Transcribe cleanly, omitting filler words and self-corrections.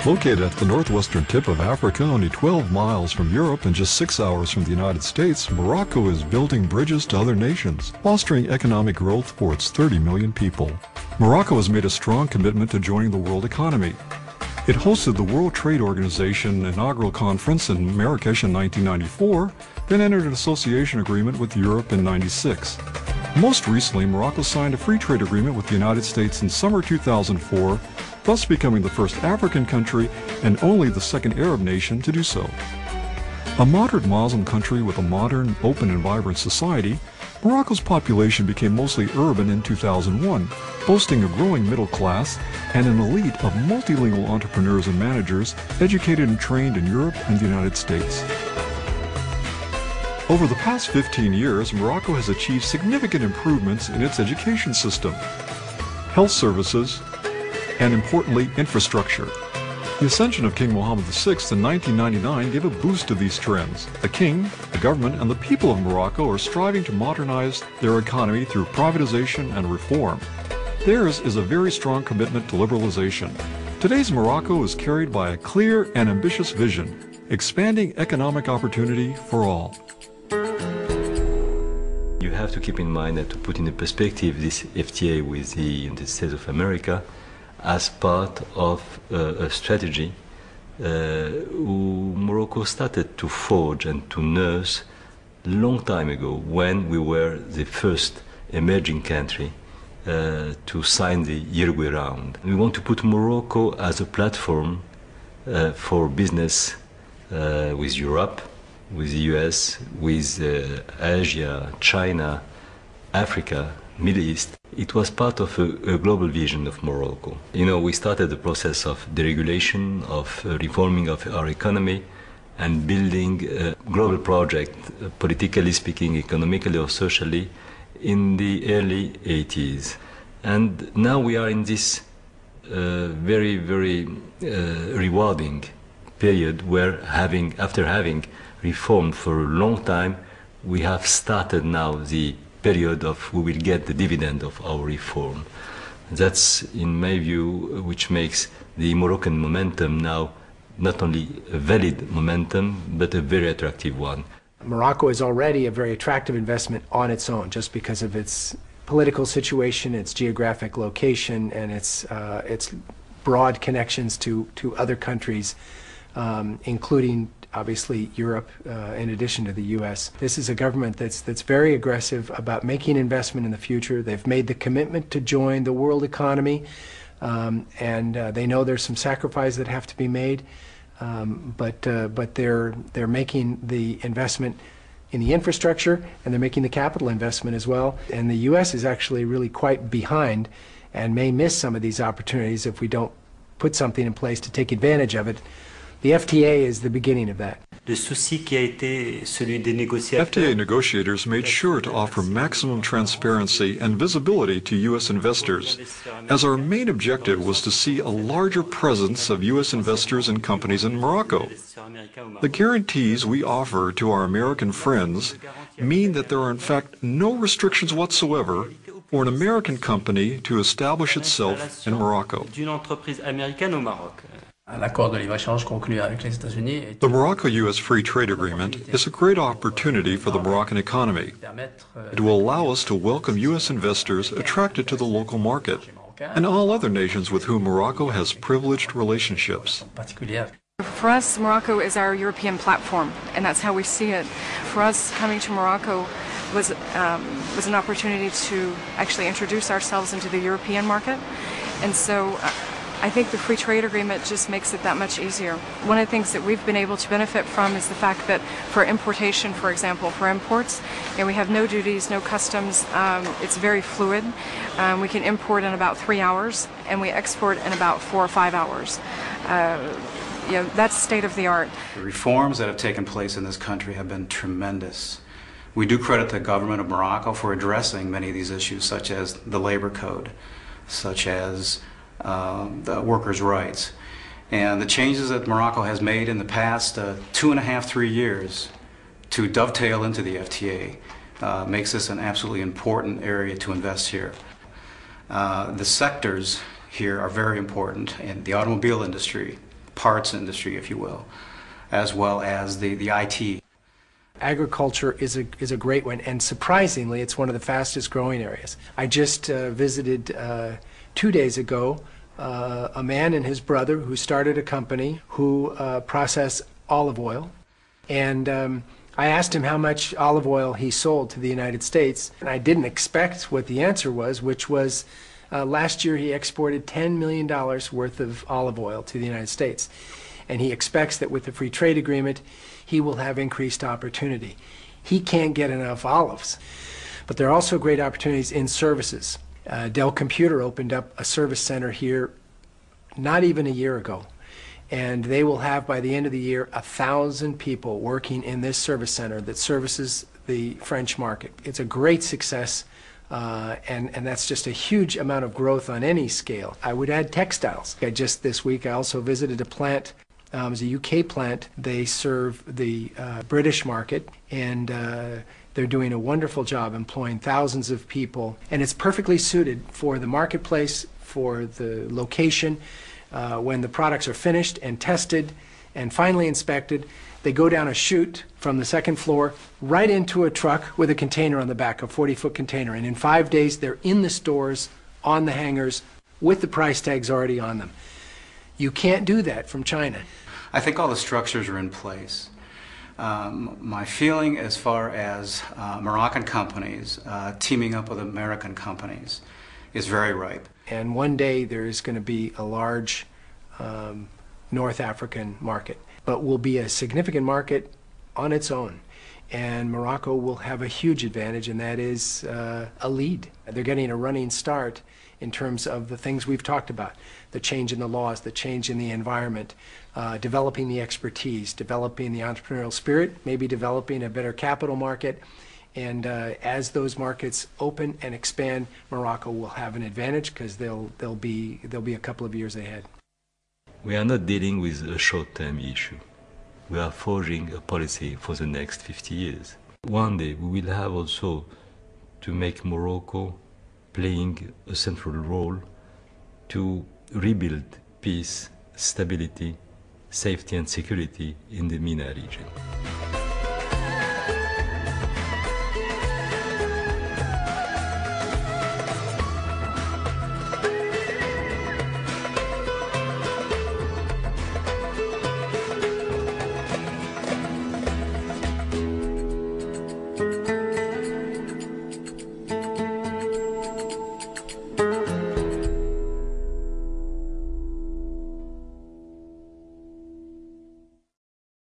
Located at the northwestern tip of Africa, only 12 miles from Europe and just 6 hours from the United States, Morocco is building bridges to other nations, fostering economic growth for its 30 million people. Morocco has made a strong commitment to joining the world economy. It hosted the World Trade Organization inaugural conference in Marrakesh in 1994, then entered an association agreement with Europe in 96. Most recently, Morocco signed a free trade agreement with the United States in summer 2004, thus becoming the first African country and only the second Arab nation to do so. A moderate Muslim country with a modern, open and vibrant society, Morocco's population became mostly urban in 2001, boasting a growing middle class and an elite of multilingual entrepreneurs and managers educated and trained in Europe and the United States. Over the past 15 years, Morocco has achieved significant improvements in its education system, health services, and importantly, infrastructure. The ascension of King Mohammed VI in 1999 gave a boost to these trends. The king, the government, and the people of Morocco are striving to modernize their economy through privatization and reform. Theirs is a very strong commitment to liberalization. Today's Morocco is carried by a clear and ambitious vision, expanding economic opportunity for all. You have to keep in mind that to put in perspective this FTA with the United States of America as part of a strategy Morocco started to forge and to nurse long time ago when we were the first emerging country to sign the Uruguay round. We want to put Morocco as a platform for business with Europe, with the US, with Asia, China, Africa, Middle East. It was part of a global vision of Morocco. You know, we started the process of deregulation, of reforming of our economy, and building a global project, politically speaking, economically or socially, in the early 80s. And now we are in this very, very rewarding period where after having reformed for a long time, we have started now the period of we will get the dividend of our reform. That's, in my view, which makes the Moroccan momentum now not only a valid momentum, but a very attractive one. Morocco is already a very attractive investment on its own, just because of its political situation, its geographic location, and its broad connections to other countries, including obviously Europe, in addition to the US. This is a government that's very aggressive about making investment in the future. They've made the commitment to join the world economy, and they know there's some sacrifices that have to be made, but they're making the investment in the infrastructure, and they're making the capital investment as well. And the US is actually really quite behind and may miss some of these opportunities if we don't put something in place to take advantage of it. The FTA is the beginning of that. FTA negotiators made sure to offer maximum transparency and visibility to U.S. investors, as our main objective was to see a larger presence of U.S. investors and companies in Morocco. The guarantees we offer to our American friends mean that there are in fact no restrictions whatsoever for an American company to establish itself in Morocco. The Morocco-U.S. Free Trade Agreement is a great opportunity for the Moroccan economy. It will allow us to welcome U.S. investors attracted to the local market and all other nations with whom Morocco has privileged relationships. For us, Morocco is our European platform, and that's how we see it. For us, coming to Morocco was an opportunity to actually introduce ourselves into the European market, and so I think the free trade agreement just makes it that much easier. One of the things that we've been able to benefit from is the fact that for importation, for example, for imports, we have no duties, no customs. It's very fluid. We can import in about 3 hours, and we export in about 4 or 5 hours. That's state of the art. The reforms that have taken place in this country have been tremendous. We do credit the government of Morocco for addressing many of these issues, such as the labor code, such as the workers' rights. And the changes that Morocco has made in the past 2.5, 3 years to dovetail into the FTA makes this an absolutely important area to invest here. The sectors here are very important in the automobile industry, parts industry, if you will, as well as the IT. Agriculture is a great one, and surprisingly, it's one of the fastest growing areas. I just visited 2 days ago a man and his brother who started a company who process olive oil, and I asked him how much olive oil he sold to the United States, and I didn't expect what the answer was, which was last year he exported $10 million worth of olive oil to the United States, and he expects that with the free trade agreement he will have increased opportunity. He can't get enough olives. But there are also great opportunities in services. Dell Computer opened up a service center here not even a year ago, and they will have by the end of the year 1,000 people working in this service center that services the French market. It's a great success, and that's just a huge amount of growth on any scale. I would add textiles. Just this week I also visited a plant. It was a UK plant. They serve the British market, and they're doing a wonderful job employing thousands of people, and it's perfectly suited for the marketplace, for the location. When the products are finished and tested and finally inspected, they go down a chute from the second floor right into a truck with a container on the back, a 40-foot container, and in 5 days they're in the stores, on the hangers, with the price tags already on them. You can't do that from China. I think all the structures are in place. My feeling as far as Moroccan companies teaming up with American companies is very ripe. And one day there is going to be a large North African market, but will be a significant market on its own. And Morocco will have a huge advantage, and that is a lead. They're getting a running start in terms of the things we've talked about, the change in the laws, the change in the environment, developing the expertise, developing the entrepreneurial spirit, maybe developing a better capital market. And as those markets open and expand, Morocco will have an advantage because they'll be a couple of years ahead. We are not dealing with a short-term issue. We are forging a policy for the next 50 years. One day we will have also to make Morocco playing a central role to rebuild peace, stability, safety and security in the MENA region.